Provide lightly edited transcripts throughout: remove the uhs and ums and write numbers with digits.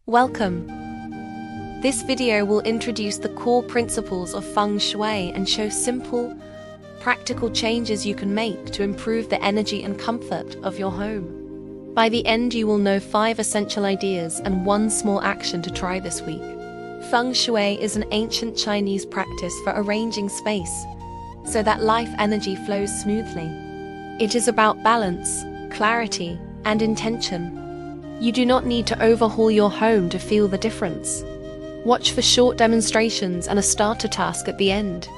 Welcome. This video will introduce the core principles of Feng Shui and show simple, practical changes you can make to improve the energy and comfort of your home. By the end, you will know 5 essential ideas and 1 small action to try this week. Feng Shui is an ancient Chinese practice for arranging space so that life energy flows smoothly. It is about balance, clarity, and intention. You do not need to overhaul your home to feel the difference. Watch for short demonstrations and a starter task at the end.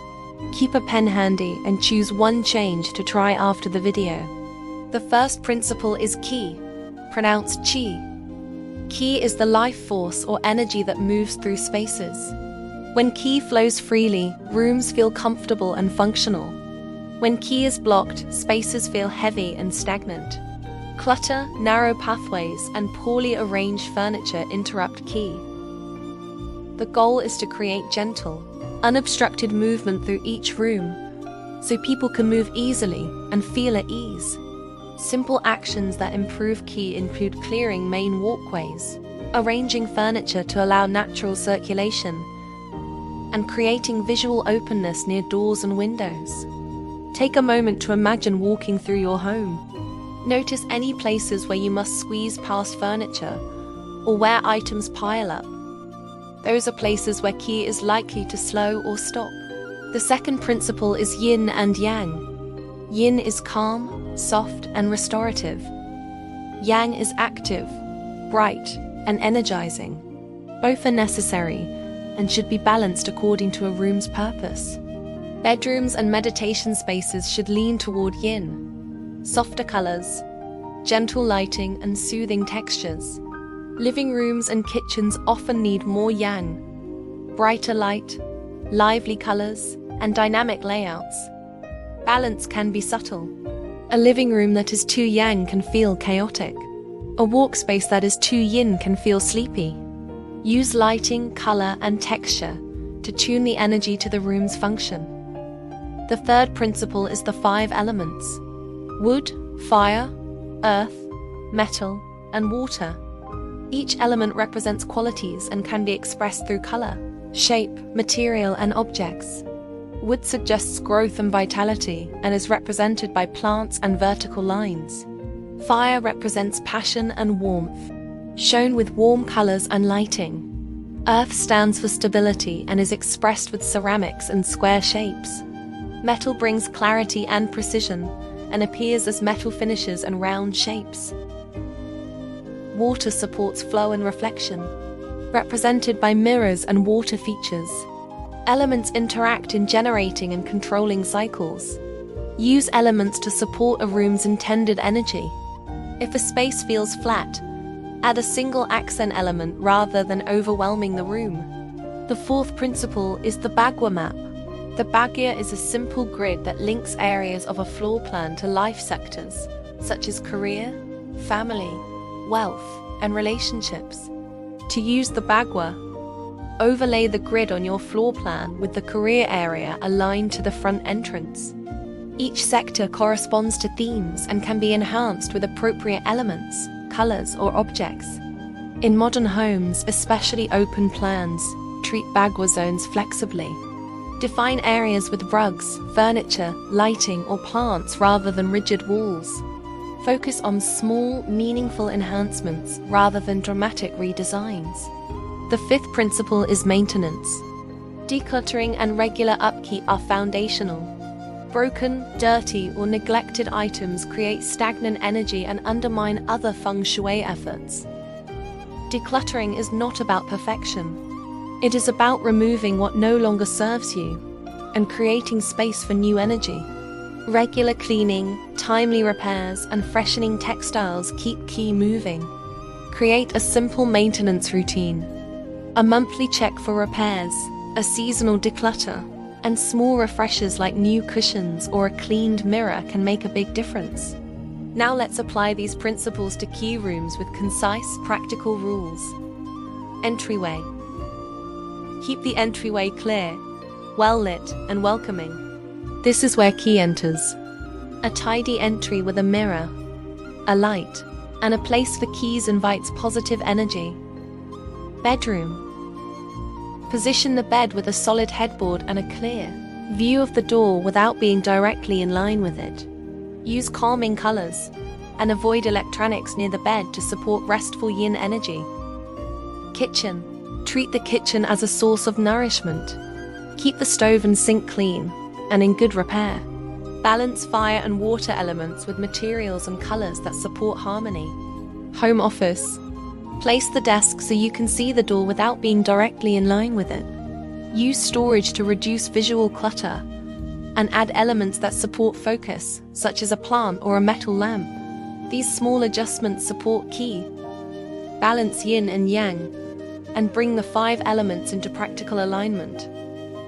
Keep a pen handy and choose 1 change to try after the video. The first principle is qi, pronounced qi. Qi is the life force or energy that moves through spaces. When qi flows freely, rooms feel comfortable and functional. When qi is blocked, spaces feel heavy and stagnant. Clutter, narrow pathways, and poorly arranged furniture interrupt qi. The goal is to create gentle, unobstructed movement through each room, so people can move easily and feel at ease. Simple actions that improve qi include clearing main walkways, arranging furniture to allow natural circulation, and creating visual openness near doors and windows. Take a moment to imagine walking through your home. Notice any places where you must squeeze past furniture or where items pile up. Those are places where qi is likely to slow or stop. The second principle is yin and yang. Yin is calm, soft, and restorative. Yang is active, bright, and energizing. Both are necessary and should be balanced according to a room's purpose. Bedrooms and meditation spaces should lean toward yin, softer colors, gentle lighting, and soothing textures. Living rooms and kitchens often need more yang, brighter light, lively colors, and dynamic layouts. Balance can be subtle. A living room that is too yang can feel chaotic. A workspace that is too yin can feel sleepy. Use lighting, color, and texture to tune the energy to the room's function. The third principle is the 5 elements: wood, fire, earth, metal, and water. Each element represents qualities and can be expressed through color, shape, material, and objects. Wood suggests growth and vitality and is represented by plants and vertical lines. Fire represents passion and warmth, shown with warm colors and lighting. Earth stands for stability and is expressed with ceramics and square shapes. Metal brings clarity and precision and appears as metal finishes and round shapes. Water supports flow and reflection, represented by mirrors and water features. Elements interact in generating and controlling cycles. Use elements to support a room's intended energy. If a space feels flat, add a single accent element rather than overwhelming the room. The fourth principle is the Bagua map. The Bagua is a simple grid that links areas of a floor plan to life sectors, such as career, family, wealth, and relationships. To use the Bagua, overlay the grid on your floor plan with the career area aligned to the front entrance. Each sector corresponds to themes and can be enhanced with appropriate elements, colors, or objects. In modern homes, especially open plans, treat Bagua zones flexibly. Define areas with rugs, furniture, lighting, or plants rather than rigid walls. Focus on small, meaningful enhancements rather than dramatic redesigns. The 5th principle is maintenance. Decluttering and regular upkeep are foundational. Broken, dirty, or neglected items create stagnant energy and undermine other Feng Shui efforts. Decluttering is not about perfection. It is about removing what no longer serves you and creating space for new energy. Regular cleaning, timely repairs, and freshening textiles keep qi moving. Create a simple maintenance routine. A monthly check for repairs, a seasonal declutter, and small refreshers like new cushions or a cleaned mirror can make a big difference. Now let's apply these principles to key rooms with concise, practical rules. Entryway. Keep the entryway clear, well-lit, and welcoming. This is where qi enters. A tidy entry with a mirror, a light, and a place for keys invites positive energy. Bedroom. Position the bed with a solid headboard and a clear view of the door without being directly in line with it. Use calming colors and avoid electronics near the bed to support restful yin energy. Kitchen. Treat the kitchen as a source of nourishment. Keep the stove and sink clean and in good repair. Balance fire and water elements with materials and colors that support harmony. Home office. Place the desk so you can see the door without being directly in line with it. Use storage to reduce visual clutter and add elements that support focus, such as a plant or a metal lamp. These small adjustments support qi, balance yin and yang, and bring the 5 elements into practical alignment.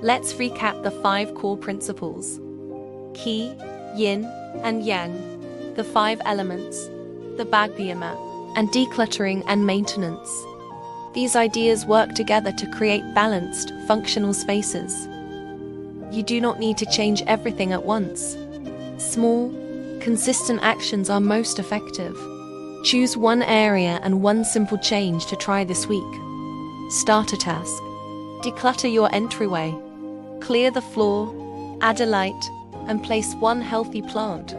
Let's recap the 5 core principles: qi, yin, and yang, the 5 elements, the Bagua map, and decluttering and maintenance. These ideas work together to create balanced, functional spaces. You do not need to change everything at once. Small, consistent actions are most effective. Choose one area and one simple change to try this week. Start a task. Declutter your entryway. Clear the floor, add a light, and place one healthy plant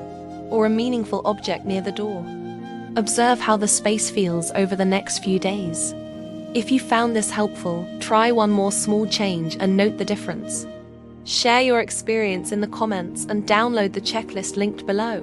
or a meaningful object near the door. Observe how the space feels over the next few days. If you found this helpful, try one more small change and note the difference. Share your experience in the comments and download the checklist linked below.